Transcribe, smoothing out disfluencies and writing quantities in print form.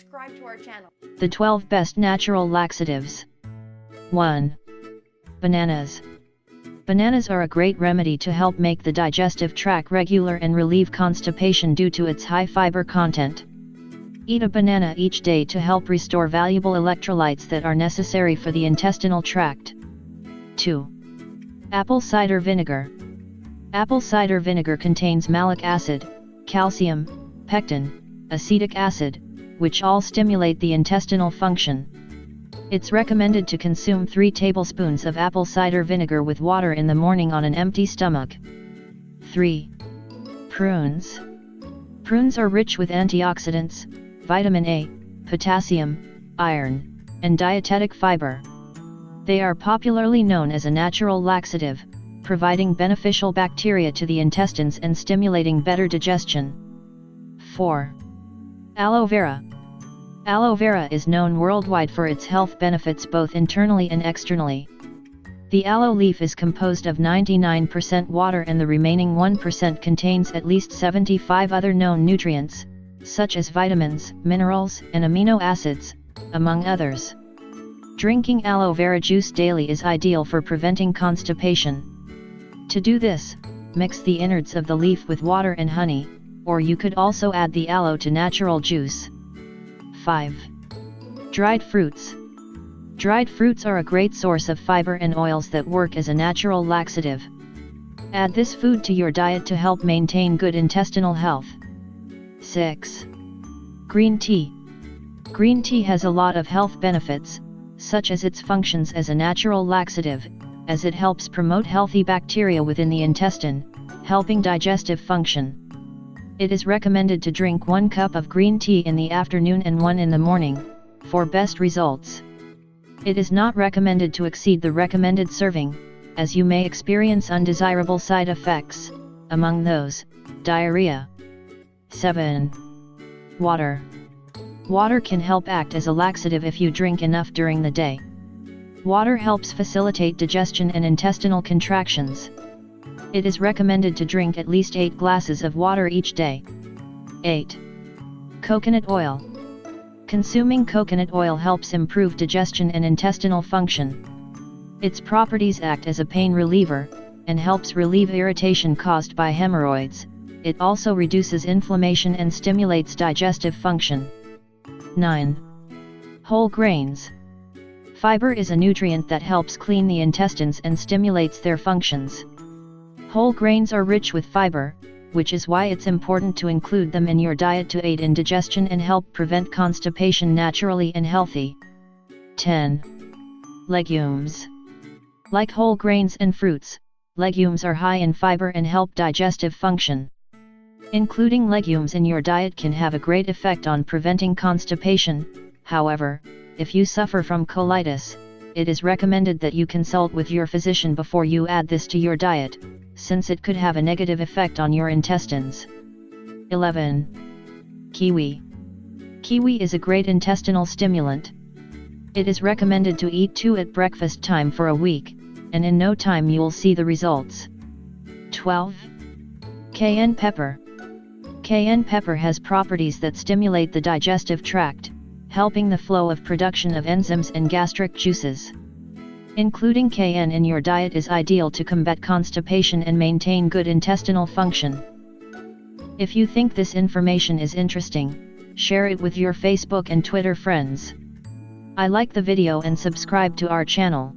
subscribe to our channel. The 12 best natural laxatives. 1. Bananas. Bananas are a great remedy to help make the digestive tract regular and relieve constipation due to its high fiber content. Eat a banana each day to help restore valuable electrolytes that are necessary for the intestinal tract. 2. Apple cider vinegar. Apple cider vinegar contains malic acid, calcium, pectin, acetic acid, which all stimulate the intestinal function. It's recommended to consume 3 tablespoons of apple cider vinegar with water in the morning on an empty stomach. 3. Prunes. Prunes are rich with antioxidants, vitamin A, potassium, iron, and dietetic fiber. They are popularly known as a natural laxative, providing beneficial bacteria to the intestines and stimulating better digestion. 4. Aloe Vera. Aloe vera is known worldwide for its health benefits both internally and externally. The aloe leaf is composed of 99% water and the remaining 1% contains at least 75 other known nutrients, such as vitamins, minerals, and amino acids, among others. Drinking aloe vera juice daily is ideal for preventing constipation. To do this, mix the innards of the leaf with water and honey, or you could also add the aloe to natural juice. 5. Dried fruits. Dried fruits are a great source of fiber and oils that work as a natural laxative. Add this food to your diet to help maintain good intestinal health. 6. Green tea. Green tea has a lot of health benefits, such as its functions as a natural laxative, as it helps promote healthy bacteria within the intestine, helping digestive function. It is recommended to drink 1 cup of green tea in the afternoon and 1 in the morning, for best results. It is not recommended to exceed the recommended serving, as you may experience undesirable side effects, among those, diarrhea. 7. Water. Water can help act as a laxative if you drink enough during the day. Water helps facilitate digestion and intestinal contractions. It is recommended to drink at least 8 glasses of water each day. 8. Coconut oil. Consuming coconut oil helps improve digestion and intestinal function. Its properties act as a pain reliever, and helps relieve irritation caused by hemorrhoids. It also reduces inflammation and stimulates digestive function. 9. Whole grains. Fiber is a nutrient that helps clean the intestines and stimulates their functions. Whole grains are rich with fiber, which is why it's important to include them in your diet to aid in digestion and help prevent constipation naturally and healthy. 10. Legumes. Like whole grains and fruits, legumes are high in fiber and help digestive function. Including legumes in your diet can have a great effect on preventing constipation. However, if you suffer from colitis, it is recommended that you consult with your physician before you add this to your diet, since it could have a negative effect on your intestines. 11. Kiwi. Kiwi is a great intestinal stimulant. It is recommended to eat 2 at breakfast time for a week, and in no time you'll see the results. 12. Cayenne pepper. Cayenne pepper has properties that stimulate the digestive tract, helping the flow of production of enzymes and gastric juices. Including cayenne in your diet is ideal to combat constipation and maintain good intestinal function. If you think this information is interesting, share it with your Facebook and Twitter friends. I like the video and subscribe to our channel.